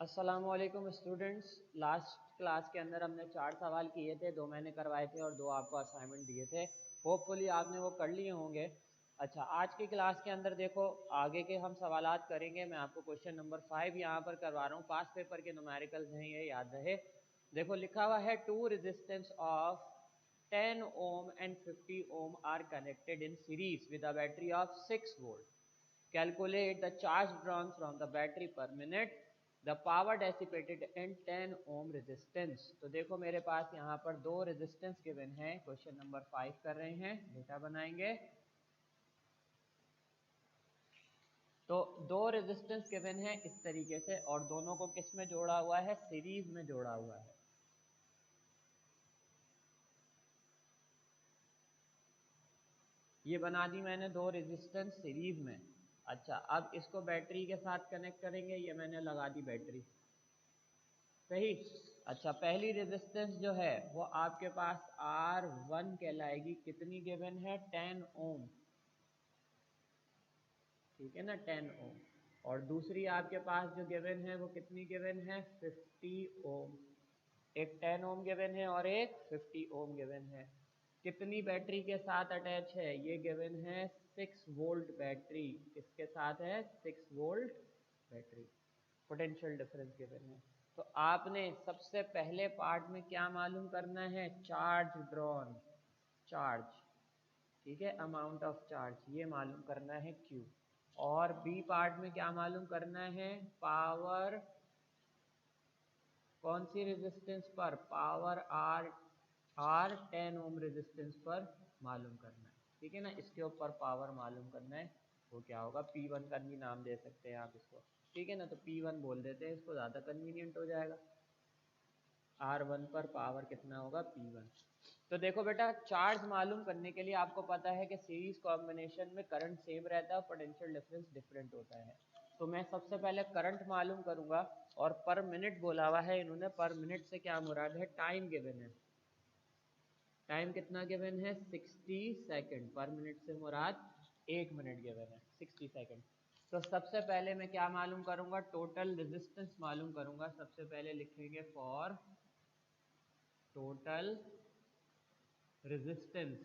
अस्सलामुअलैकुम students. Last class के अंदर हमने 4 सवाल किए थे, 2 मैंने करवाए थे और 2 आपको असाइनमेंट दिए थे। होपफुली आपने वो कर लिए होंगे। अच्छा, आज की क्लास के अंदर देखो आगे के हम सवालात करेंगे। मैं आपको क्वेश्चन नंबर 5 यहाँ पर करवा रहा हूँ। पास पेपर के न्यूमेरिकल्स हैं, ये याद रहे। देखो लिखा हुआ है two resistance of 10 ohm and 50 ohm are connected in series with a battery of 6 volt. Calculate the charge drawn from the battery per minute, the power dissipated and 10 ohm resistance. तो देखो मेरे पास यहाँ पर 2 रेजिस्टेंस गिवन है। Question number 5 कर रहे हैं, data बनाएंगे। तो 2 रेजिस्टेंस गिवन है इस तरीके से, और दोनों को किस में जोड़ा हुआ है? सीरीज में जोड़ा हुआ है। ये बना दी मैंने 2 रेजिस्टेंस सीरीज में। अच्छा, अब इसको बैटरी के साथ कनेक्ट करेंगे। ये मैंने लगा दी बैटरी, सही। अच्छा, पहली रेजिस्टेंस जो है वो आपके पास R1 कहलाएगी। कितनी गिवन है? 10 ओम, ठीक है ना, 10 ओम। और दूसरी आपके पास जो गिवन है वो कितनी गिवन है? 50 ओम। एक 10 ओम गिवन है और एक 50 ओम गिवन है। कितनी बैटरी के साथ अटैच है? ये गिवन है 6 वोल्ट बैटरी। किसके साथ है? 6 volt battery. Potential difference given है। तो आपने सबसे पहले पार्ट में क्या मालूम करना है? चार्ज ड्रॉन, चार्ज, ठीक है, अमाउंट ऑफ चार्ज, ये मालूम करना है Q। और बी पार्ट में क्या मालूम करना है? पावर, कौन सी रेजिस्टेंस पर? पावर R 10 ओम रेजिस्टेंस पर मालूम करना है, ठीक है ना। इसके ऊपर पावर मालूम करना है। वो क्या होगा? P1 का भी नाम दे सकते हैं आप इसको, ठीक है ना। तो P1 बोल देते हैं इसको, ज़्यादा कन्वीनियंट हो जाएगा। R1 पर पावर कितना होगा? P1। तो देखो बेटा, चार्ज मालूम करने के लिए आपको पता है कि सीरीज कॉम्बिनेशन में करंट सेम रहता है और पोटेंशियल डिफरेंस डिफरेंट होता है। तो मैं सबसे पहले करंट मालूम करूंगा। और पर मिनट बोला हुआ है इन्होंने। पर मिनट से क्या मुराद है? टाइम गिवन है। टाइम कितना गिवन है? 60 सेकंड। पर मिनट से मुराद 1 मिनट गिवन है, 60 सेकंड। तो सबसे पहले मैं क्या मालूम करूंगा? टोटल रेजिस्टेंस मालूम करूंगा। सबसे पहले लिखेंगे फॉर टोटल रेजिस्टेंस।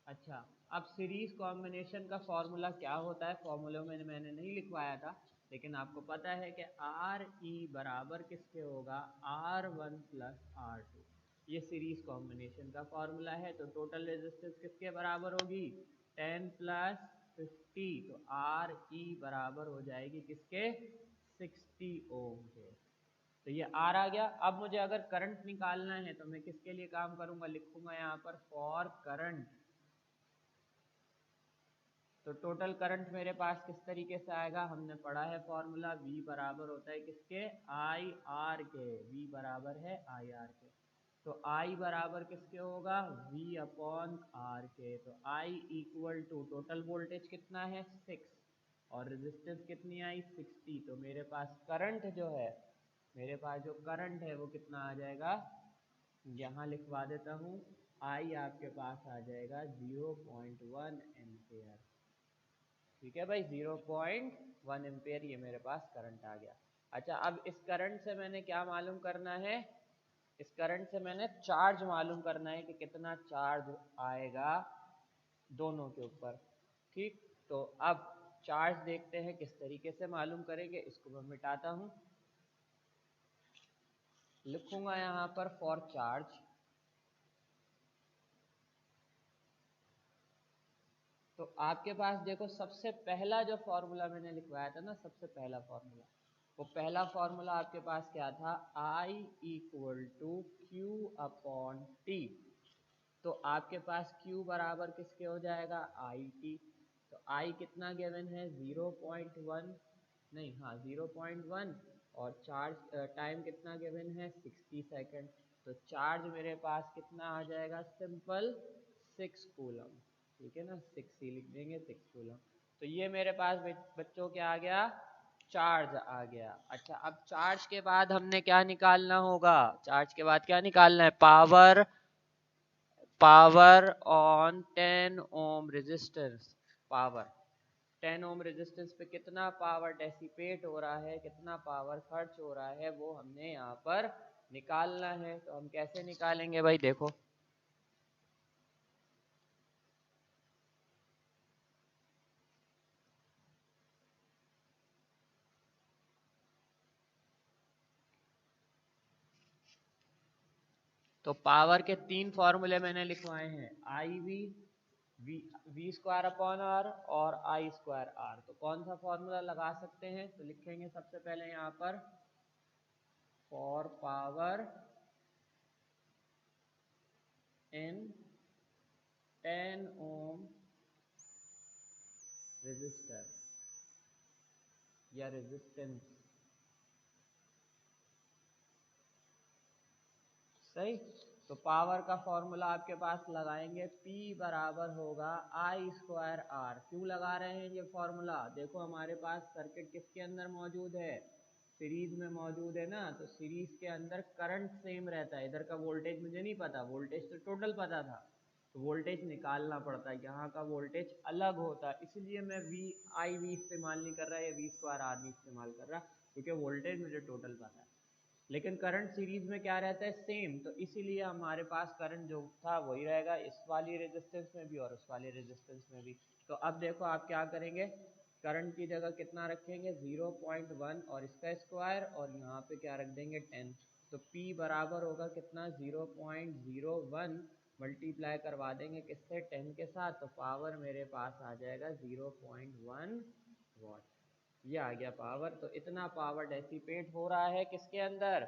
अच्छा, अब सीरीज कॉम्बिनेशन का फॉर्मूला क्या होता है? फॉर्मूले में मैंने नहीं लिखवाया था, लेकिन आपको पता है कि आर ई बराबर किसके होगा? R1 plus R2। ये सीरीज कॉम्बिनेशन का फॉर्मूला है। तो टोटल रेजिस्टेंस किसके बराबर होगी? 10 प्लस 50। तो आर ई बराबर हो जाएगी किसके? 60 ओम के। तो ये आर आ गया। अब मुझे अगर करंट निकालना है तो मैं किसके लिए काम करूंगा? लिखूंगा यहाँ पर फॉर करंट। तो टोटल करंट मेरे पास किस तरीके से आएगा? हमने पढ़ा है फॉर्मूला, V बराबर होता है किसके? आई आर के। V बराबर है आई आर के। तो I बराबर किसके होगा? V अपॉन आर के। तो I equal to total voltage कितना है? 6, और रेजिस्टेंस कितनी आई? 60। तो मेरे पास करंट जो है, मेरे पास जो करंट है वो कितना आ जाएगा? यहाँ लिखवा देता हूँ। I आपके पास आ जाएगा 0.1 एम्पेयर, ठीक है भाई, 0.1 एम्पेयर ये मेरे पास करंट आ गया। अच्छा, अब इस करंट से मैंने क्या मालूम करना है? इस करंट से मैंने चार्ज मालूम करना है कि कितना चार्ज आएगा दोनों के ऊपर, ठीक। तो अब चार्ज देखते हैं किस तरीके से मालूम करेंगे। इसको मैं मिटाता हूँ, लिखूंगा यहाँ पर फॉर चार्ज। तो आपके पास देखो सबसे पहला जो फॉर्मूला मैंने लिखवाया था ना, सबसे पहला फॉर्मूला, वो पहला फॉर्मूला आपके पास क्या था? I equal to Q upon T. तो आपके पास Q बराबर किसके हो जाएगा? I T. तो I कितना गिवन है? 0.1, नहीं, हाँ 0.1। और चार्ज टाइम कितना गिवन है? 60 सेकेंड। तो चार्ज मेरे पास कितना आ जाएगा? सिंपल 6 कूलम, ठीक है ना। 6 ही लिख देंगे, 6 कूलम। तो ये मेरे पास बच्चों क्या आ गया? चार्ज आ गया। अच्छा, अब चार्ज के बाद हमने क्या निकालना होगा? चार्ज के बाद क्या निकालना है? Power, power on 10 ohm resistance, power. 10 ohm resistance पे कितना पावर डेसिपेट हो रहा है, कितना पावर खर्च हो रहा है, वो हमने यहाँ पर निकालना है। तो हम कैसे निकालेंगे भाई, देखो तो पावर के 3 फॉर्मूले मैंने लिखवाए हैं, I V V square upon R और आई स्क्वायर आर। तो कौन सा फॉर्मूला लगा सकते हैं, तो लिखेंगे सबसे पहले यहाँ पर for power in 10 ohm resistor या रेजिस्टेंस, सही। तो पावर का फॉर्मूला आपके पास लगाएंगे, P बराबर होगा आई स्क्वायर आर। क्यों लगा रहे हैं ये फॉर्मूला, देखो हमारे पास सर्किट किसके अंदर मौजूद है, सीरीज में मौजूद है ना। तो सीरीज के अंदर करंट सेम रहता है, इधर का वोल्टेज मुझे नहीं पता, वोल्टेज तो टोटल पता था, तो वोल्टेज निकालना पड़ता है, यहाँ का वोल्टेज अलग होता है, इसलिए मैं आई वी इस्तेमाल नहीं कर रहा या वी स्क्वायर आर नहीं इस्तेमाल कर रहा, क्योंकि वोल्टेज मुझे टोटल पता है। लेकिन करंट सीरीज में क्या रहता है, सेम, तो इसीलिए हमारे पास करंट जो था वही रहेगा इस वाली रेजिस्टेंस में भी और उस वाली रेजिस्टेंस में भी। तो अब देखो आप क्या करेंगे, करंट की जगह कितना रखेंगे 0.1 और इसका स्क्वायर, और यहाँ पे क्या रख देंगे 10। तो P बराबर होगा कितना 0.01 मल्टीप्लाई करवा देंगे किससे 10 के साथ, तो पावर मेरे पास आ जाएगा 0.1 वॉट। ये आ गया पावर। तो इतना पावर डेसिपेट हो रहा है किसके अंदर,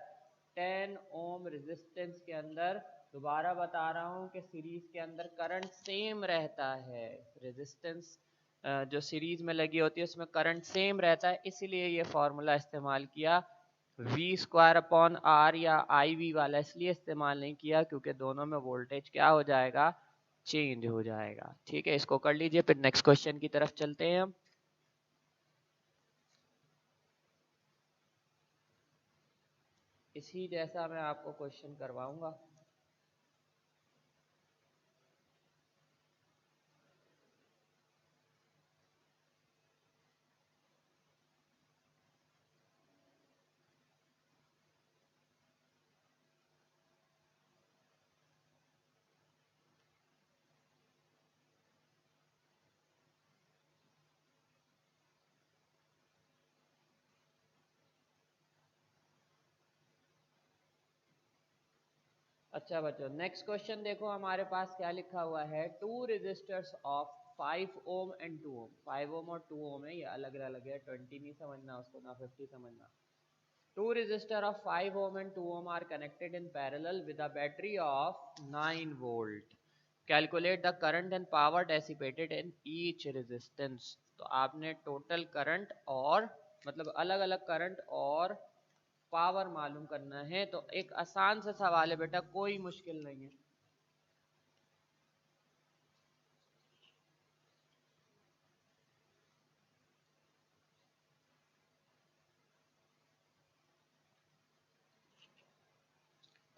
10 ओम रेजिस्टेंस के अंदर। दोबारा बता रहा हूँ कि सीरीज के अंदर करंट सेम रहता है, रेजिस्टेंस जो सीरीज में लगी होती है उसमें करंट सेम रहता है, इसीलिए ये फॉर्मूला इस्तेमाल किया। वी स्क्वायर अपॉन आर या आई वी वाला इसलिए इस्तेमाल नहीं किया क्योंकि दोनों में वोल्टेज क्या हो जाएगा, चेंज हो जाएगा। ठीक है, इसको कर लीजिए, फिर नेक्स्ट क्वेश्चन की तरफ चलते हैं हम। इसी जैसा मैं आपको क्वेश्चन करवाऊंगा। अच्छा बच्चों, नेक्स्ट क्वेश्चन देखो हमारे पास क्या लिखा हुआ है, two resistors of 5 ohm and 2 ohm. 5 ohm और 2 ओम है, ये अलग अलग है, 20 नहीं समझना उसको, ना 50 समझना। Two resistor of 5 ohm and 2 ohm are connected in parallel with a battery of 9 volt. Calculate the current and power dissipated in each resistance. तो आपने टोटल करंट और मतलब अलग अलग करंट और पावर मालूम करना है। तो एक आसान सा सवाल है बेटा, कोई मुश्किल नहीं है।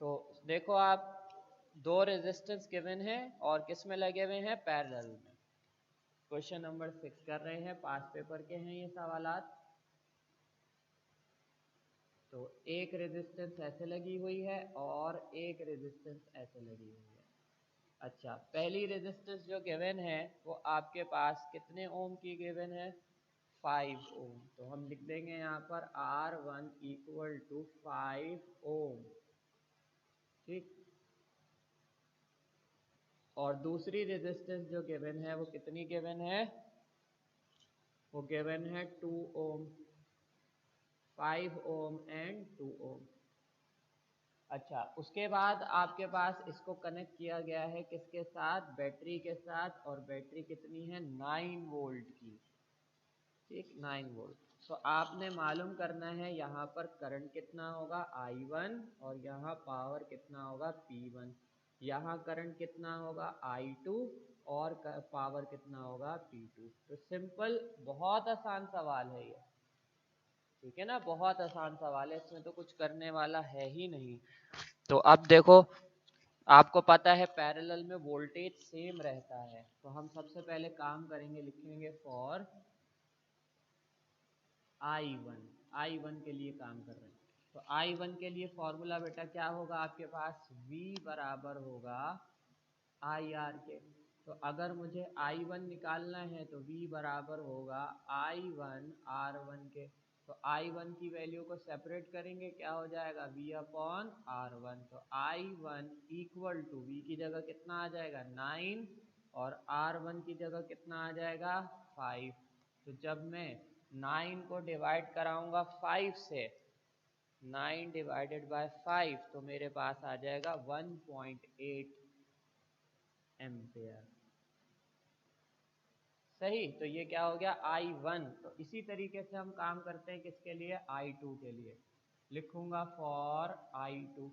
तो देखो आप, दो रेजिस्टेंस गिवन है और किस में लगे हुए हैं, पैरेलल में। क्वेश्चन नंबर 6 कर रहे हैं, पास पेपर के हैं ये सवालात। तो एक रेजिस्टेंस ऐसे लगी हुई है और एक रेजिस्टेंस ऐसे लगी हुई है। अच्छा, पहली रेजिस्टेंस जो गिवन है वो आपके पास कितने ओम की गिवन है, 5 ओम। तो हम लिख देंगे यहाँ पर R1 इक्वल टू 5 ओम। ठीक, और दूसरी रेजिस्टेंस जो गिवन है वो कितनी गिवन है, वो गिवन है 2 ओम, 5 ओम एंड 2 ओम। अच्छा, उसके बाद आपके पास इसको कनेक्ट किया गया है किसके साथ, बैटरी के साथ, और बैटरी कितनी है 9 वोल्ट की। ठीक, 9 वोल्ट। तो आपने मालूम करना है यहाँ पर करंट कितना होगा I1 और यहाँ पावर कितना होगा P1। यहाँ करंट कितना होगा I2 और पावर कितना होगा P2। तो सिंपल, बहुत आसान सवाल है ये। ठीक है ना, बहुत आसान सवाल है, इसमें तो कुछ करने वाला है ही नहीं। तो अब देखो, आपको पता है पैरेलल में वोल्टेज सेम रहता है, तो हम सबसे पहले काम करेंगे, लिखेंगे फॉर I1 के लिए काम कर रहे हैं। तो I1 के लिए फॉर्मूला बेटा क्या होगा आपके पास, V बराबर होगा IR के। तो अगर मुझे I1 निकालना है तो V बराबर होगा I1 R1 के। तो I1 की वैल्यू को सेपरेट करेंगे, क्या हो जाएगा V अपॉन R1। तो I1 इक्वल टू V की जगह कितना आ जाएगा 9 और R1 की जगह कितना आ जाएगा 5। तो जब मैं 9 को डिवाइड कराऊंगा 5 से, 9 डिवाइडेड बाय 5, तो मेरे पास आ जाएगा 1.8 एम्पेयर। सही, तो ये क्या हो गया I1। तो इसी तरीके से हम काम करते हैं किसके लिए, I2 के लिए। लिखूंगा फॉर I2।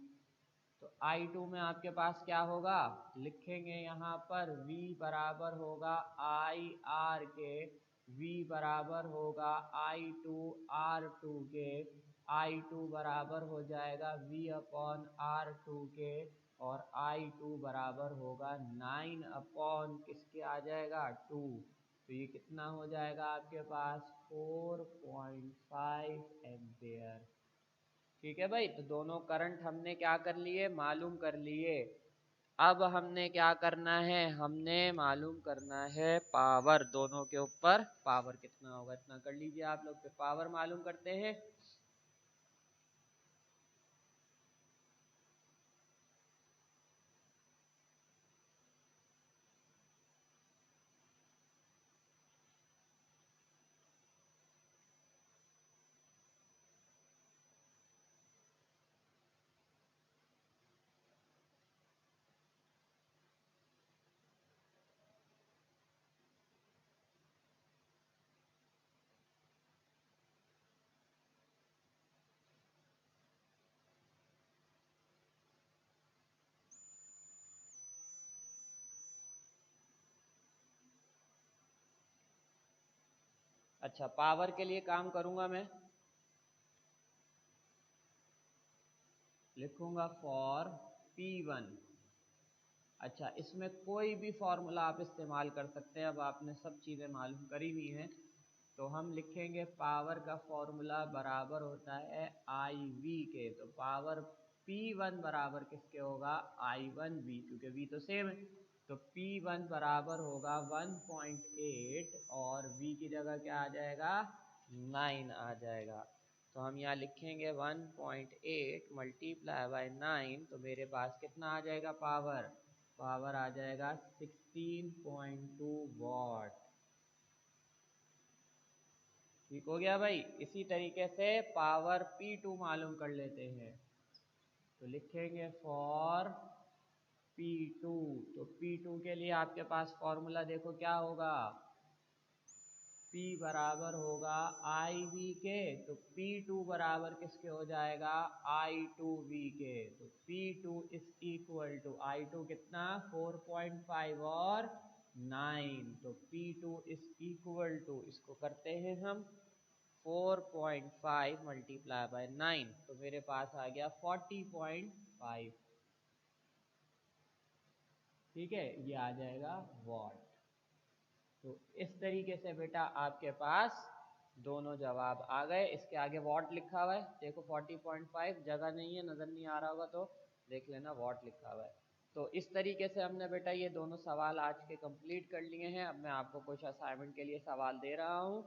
तो I2 में आपके पास क्या होगा, लिखेंगे यहाँ पर V बराबर होगा IR के, V बराबर होगा I2 R2 के। I2 बराबर हो जाएगा V अपॉन R2 के, और I2 बराबर होगा 9 अपॉन किसके आ जाएगा 2। तो ये कितना हो जाएगा आपके पास 4.5 एम्पेयर। ठीक है भाई, तो दोनों करंट हमने क्या कर लिए, मालूम कर लिए। अब हमने क्या करना है, हमने मालूम करना है पावर, दोनों के ऊपर पावर कितना होगा इतना कर लीजिए आप लोग। फिर पावर मालूम करते हैं। अच्छा, पावर के लिए काम करूंगा मैं, लिखूंगा फॉर P1। अच्छा, इसमें कोई भी फॉर्मूला आप इस्तेमाल कर सकते हैं, अब आपने सब चीज़ें मालूम करी हुई हैं। तो हम लिखेंगे पावर का फॉर्मूला बराबर होता है IV के। तो पावर P1 बराबर किसके होगा, I1V, क्योंकि V तो सेम है। तो P1 बराबर होगा 1.8 और V की जगह क्या आ जाएगा 9 आ जाएगा। तो हम यहाँ लिखेंगे 1.8 मल्टीप्लाई बाय 9, तो मेरे पास कितना आ जाएगा पावर, पावर आ जाएगा 16.2 वॉट। ठीक हो गया भाई। इसी तरीके से पावर P2 मालूम कर लेते हैं। तो लिखेंगे फॉर P2। तो P2 के लिए आपके पास फॉर्मूला देखो क्या होगा, P बराबर होगा IV के। तो P2 बराबर किसके हो जाएगा I2V के। तो P2 is equal to I2 कितना 4.5 और 9। तो P2 इज इक्वल टू, इसको करते हैं हम 4.5 मल्टीप्लाई बाय 9, तो मेरे पास आ गया 40.5। ठीक है, ये आ जाएगा वॉट। तो इस तरीके से बेटा आपके पास दोनों जवाब आ गए। इसके आगे वॉट लिखा हुआ है, देखो 40.5, जगह नहीं है, नज़र नहीं आ रहा होगा तो देख लेना, वॉट लिखा हुआ है। तो इस तरीके से हमने बेटा ये दोनों सवाल आज के कंप्लीट कर लिए हैं। अब मैं आपको कुछ असाइनमेंट के लिए सवाल दे रहा हूँ।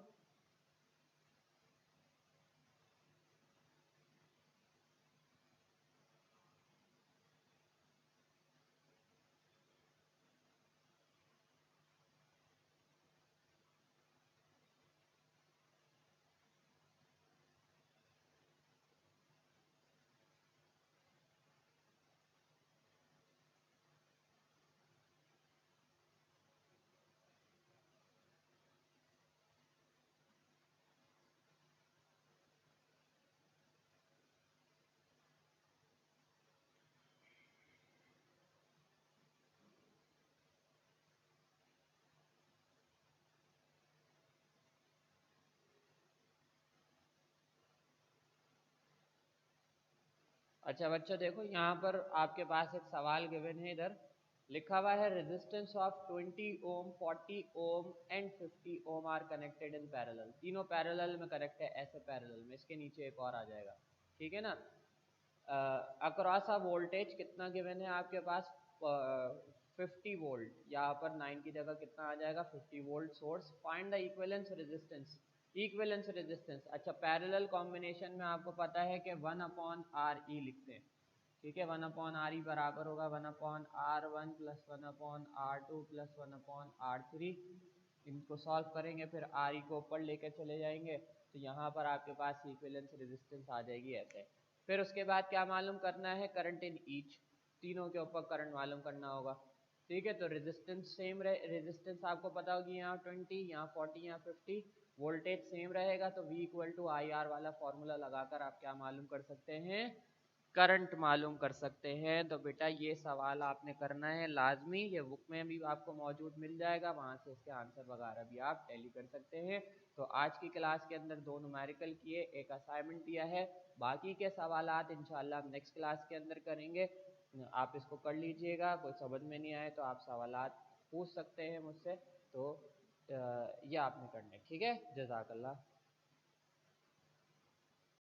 अच्छा बच्चों देखो, यहाँ पर आपके पास एक सवाल गिवन है इधर। लिखा हुआ है resistance of 20 ohm 40 ohm and 50 ohm are connected in parallel, तीनों पैरेलल में कनेक्ट है, ऐसे पैरेलल में, इसके नीचे एक और आ जाएगा, ठीक है ना। अक्रॉस अ वोल्टेज कितना गिवन है आपके पास, 50 वोल्ट, यहाँ पर 9 की जगह कितना आ जाएगा 50 volt source. Find the equivalence resistance, equivalence resistance, अच्छा पैरेलल कॉम्बिनेशन में आपको पता है कि 1/RE लिखते हैं, ठीक है। 1/RE बराबर होगा 1/R1 plus 1/R2 plus 1/R3, इनको सॉल्व करेंगे फिर RE को ऊपर लेकर चले जाएंगे तो यहाँ पर आपके पास इक्विवेलेंस रेजिस्टेंस आ जाएगी ऐसे। फिर उसके बाद क्या मालूम करना है, करंट इन ईच, तीनों के ऊपर करंट मालूम करना होगा, ठीक है। तो रेजिस्टेंस सेम रहे, रेजिस्टेंस आपको पता होगी, यहाँ 20, यहाँ 40, यहाँ 50, वोल्टेज सेम रहेगा तो V इक्वल टू IR वाला फॉर्मूला लगाकर आप क्या मालूम कर सकते हैं, करंट मालूम कर सकते हैं। तो बेटा ये सवाल आपने करना है लाजमी, ये बुक में भी आपको मौजूद मिल जाएगा, वहाँ से इसके आंसर वगैरह भी आप टैली कर सकते हैं। तो आज की क्लास के अंदर 2 न्यूमेरिकल किए, एक असाइनमेंट दिया है, बाकी के सवालात इंशाल्लाह हम नेक्स्ट क्लास के अंदर करेंगे। आप इसको कर लीजिएगा, कोई समझ में नहीं आए तो आप सवालात पूछ सकते हैं मुझसे, तो ये आपने करने, ठीक है। जज़ाकल्लाह।